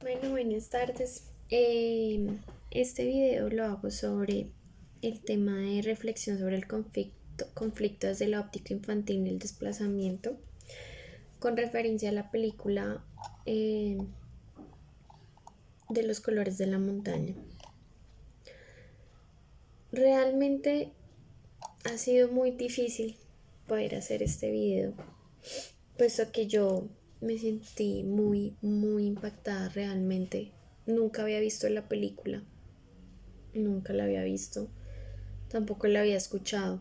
Bueno, buenas tardes. Este video lo hago sobre el tema de reflexión sobre el conflicto desde la óptica infantil y el desplazamiento, con referencia a la película eh, de los colores de la montaña. Realmente ha sido muy difícil poder hacer este video, puesto que yo me sentí muy impactada realmente. Nunca había visto la película, nunca la había visto, tampoco la había escuchado.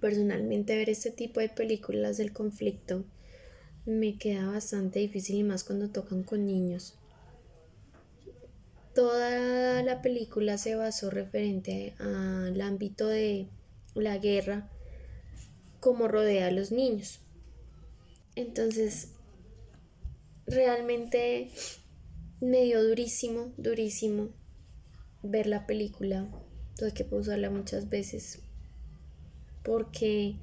Personalmente ver este tipo de películas del conflicto me queda bastante difícil y más cuando tocan con niños. Toda la película se basó referente al ámbito de la guerra, como rodea a los niños. Entonces, realmente me dio durísimo ver la película. Tuve que pausarla muchas veces porque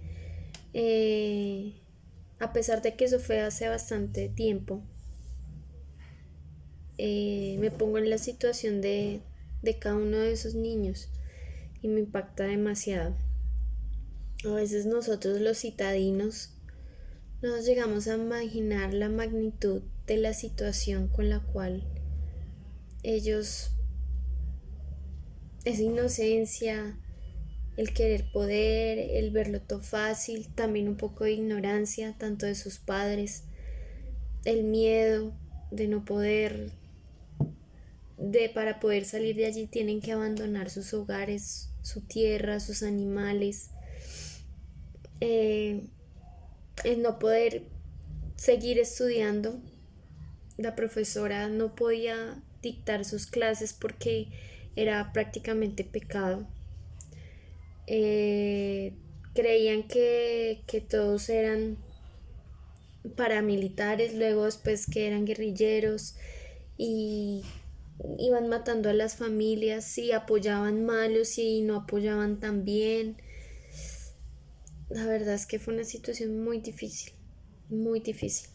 eh, a pesar de que eso fue hace bastante tiempo, me pongo en la situación de cada uno de esos niños y me impacta demasiado. A veces nosotros los citadinos no nos llegamos a imaginar la magnitud de la situación con la cual ellos, esa inocencia, el querer poder, el verlo todo fácil, también un poco de ignorancia, tanto de sus padres, el miedo de no poder, de para poder salir de allí tienen que abandonar sus hogares, su tierra, sus animales, eh, el no poder seguir estudiando. La profesora no podía dictar sus clases porque era prácticamente pecado. Eh, Creían que todos eran paramilitares, luego después que eran guerrilleros y iban matando a las familias, si apoyaban mal o si no apoyaban tan bien. La verdad es que fue una situación muy difícil, muy difícil.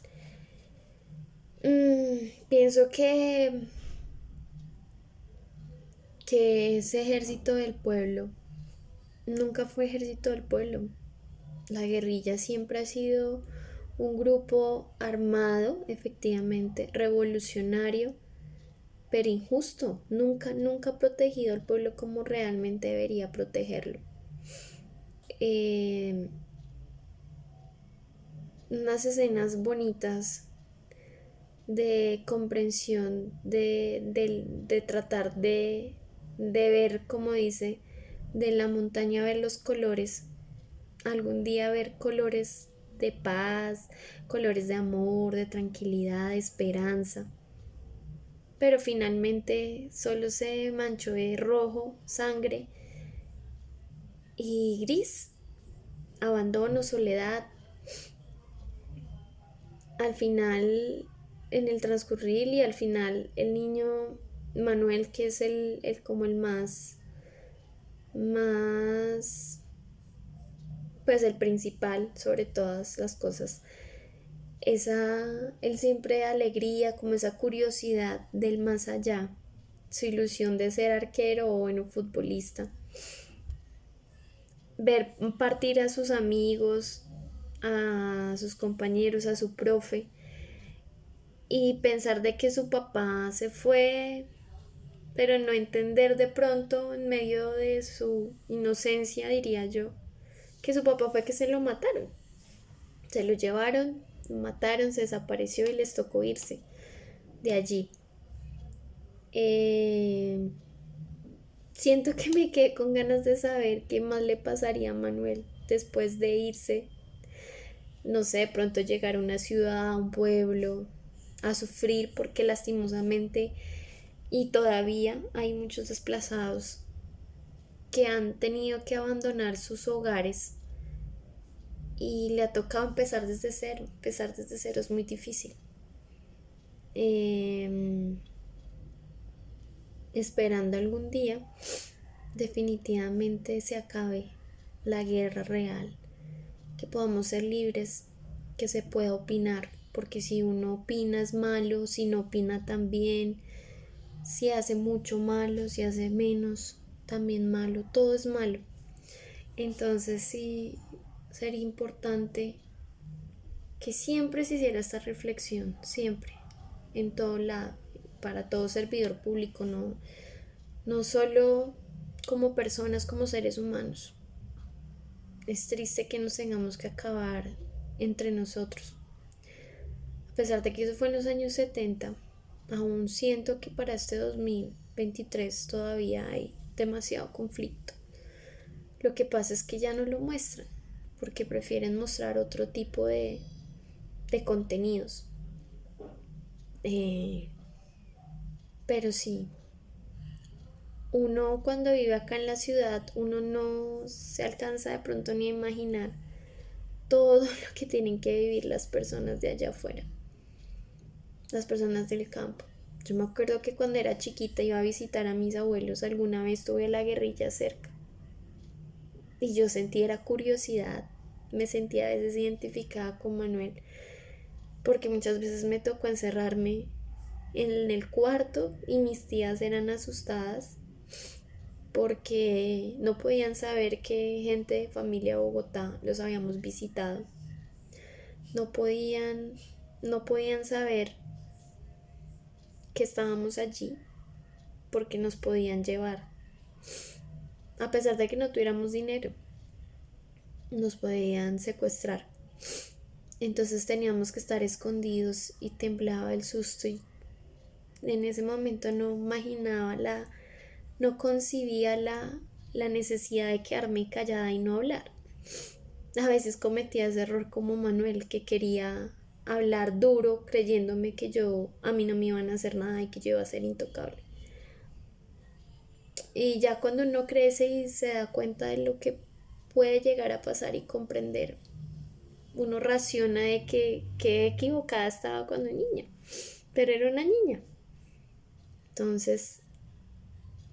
Pienso que ese ejército del pueblo nunca fue ejército del pueblo. La guerrilla siempre ha sido un grupo armado, efectivamente, revolucionario, pero injusto. Nunca ha protegido al pueblo como realmente debería protegerlo. Eh, Unas escenas bonitas de comprensión, de tratar de ver, como dice, de la montaña ver los colores, algún día ver colores de paz, colores de amor, de tranquilidad, de esperanza. Pero finalmente solo se manchó de rojo, sangre y gris, abandono, soledad. Al final, en el transcurrir y al final, el niño Manuel, que es como el más, pues el principal sobre todas las cosas, él siempre alegría, como esa curiosidad del más allá, su ilusión de ser arquero o bueno, futbolista, ver partir a sus amigos, a sus compañeros, a su profe, y pensar de que su papá se fue, pero no entender de pronto en medio de su inocencia, diría yo, que su papá fue que se lo mataron. Se lo llevaron, lo mataron, se desapareció y les tocó irse de allí. Eh, Siento que me quedé con ganas de saber qué más le pasaría a Manuel después de irse. No sé, de pronto llegar a una ciudad, a un pueblo, a sufrir porque lastimosamente y todavía hay muchos desplazados que han tenido que abandonar sus hogares y le ha tocado empezar desde cero. Empezar desde cero es muy difícil. Eh, Esperando algún día definitivamente se acabe la guerra real, que podamos ser libres, que se pueda opinar, porque si uno opina es malo, si no opina también, si hace mucho malo, si hace menos también malo, todo es malo. Entonces sí sería importante que siempre se hiciera esta reflexión, siempre, en todo lado, para todo servidor público, no solo como personas, como seres humanos. Es triste que nos tengamos que acabar entre nosotros. A pesar de que eso fue en los años 70, aún siento que para este 2023 todavía hay demasiado conflicto. Lo que pasa es que ya no lo muestran, porque prefieren mostrar otro tipo de contenidos. Pero sí, uno cuando vive acá en la ciudad, uno no se alcanza de pronto ni a imaginar todo lo que tienen que vivir las personas de allá afuera, las personas del campo. Yo me acuerdo que cuando era chiquita iba a visitar a mis abuelos, alguna vez tuve la guerrilla cerca y yo sentía curiosidad, me sentía a veces identificada con Manuel, porque muchas veces me tocó encerrarme en el cuarto y mis tías eran asustadas porque no podían saber que gente de familia de Bogotá los habíamos visitado. No podían, no podían saber que estábamos allí porque nos podían llevar. A pesar de que no tuviéramos dinero, nos podían secuestrar. Entonces teníamos que estar escondidos y temblaba el susto y en ese momento no imaginaba no concibía la necesidad de quedarme callada y no hablar. A veces cometía ese error como Manuel, que quería hablar duro creyéndome que a mí no me iban a hacer nada y que yo iba a ser intocable. Y ya cuando uno crece y se da cuenta de lo que puede llegar a pasar y comprender, uno raciona de que equivocada estaba cuando niña, pero era una niña. Entonces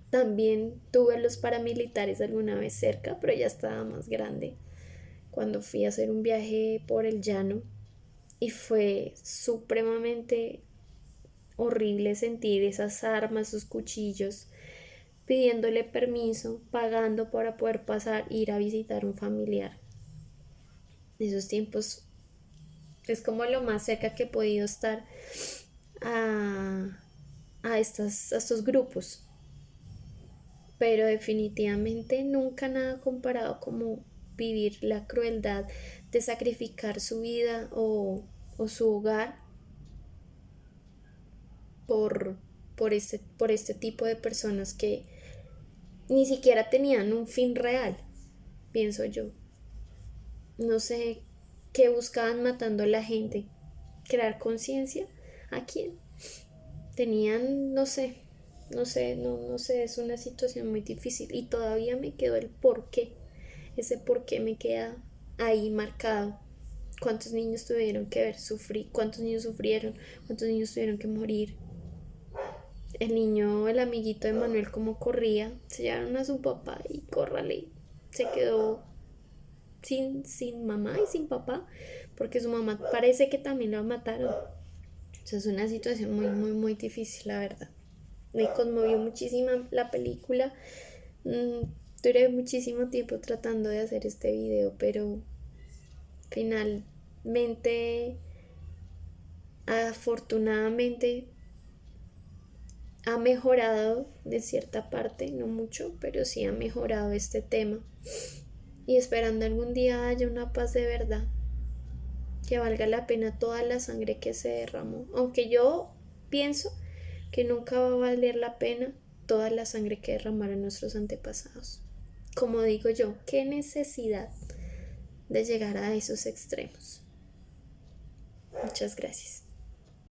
también tuve a los paramilitares alguna vez cerca, pero ya estaba más grande, cuando fui a hacer un viaje por el llano y fue supremamente horrible sentir esas armas, esos cuchillos, pidiéndole permiso, pagando para poder pasar, ir a visitar a un familiar. En esos tiempos es como lo más cerca que he podido estar a, a estos grupos, pero definitivamente nunca nada comparado como vivir la crueldad de sacrificar su vida o su hogar por, por este tipo de personas que ni siquiera tenían un fin real, pienso yo. No sé qué buscaban matando a la gente. ¿Crear conciencia? ¿A quién? Tenían, no sé, es una situación muy difícil y todavía me quedó el por qué. Ese por qué me queda ahí marcado. ¿Cuántos niños tuvieron que ver sufrir? ¿Cuántos niños sufrieron? ¿Cuántos niños tuvieron que morir? El niño, el amiguito de Manuel, como corría, se llevaron a su papá y córrale. Se quedó sin mamá y sin papá, porque su mamá parece que también la mataron. O sea, es una situación muy, muy, muy difícil, la verdad. Me conmovió muchísimo la película. Duré muchísimo tiempo tratando de hacer este video, pero finalmente, afortunadamente, ha mejorado de cierta parte, no mucho, pero sí ha mejorado este tema. Y esperando algún día haya una paz de verdad, que valga la pena toda la sangre que se derramó. Aunque yo pienso que nunca va a valer la pena toda la sangre que derramaron nuestros antepasados. Como digo yo, qué necesidad de llegar a esos extremos. Muchas gracias.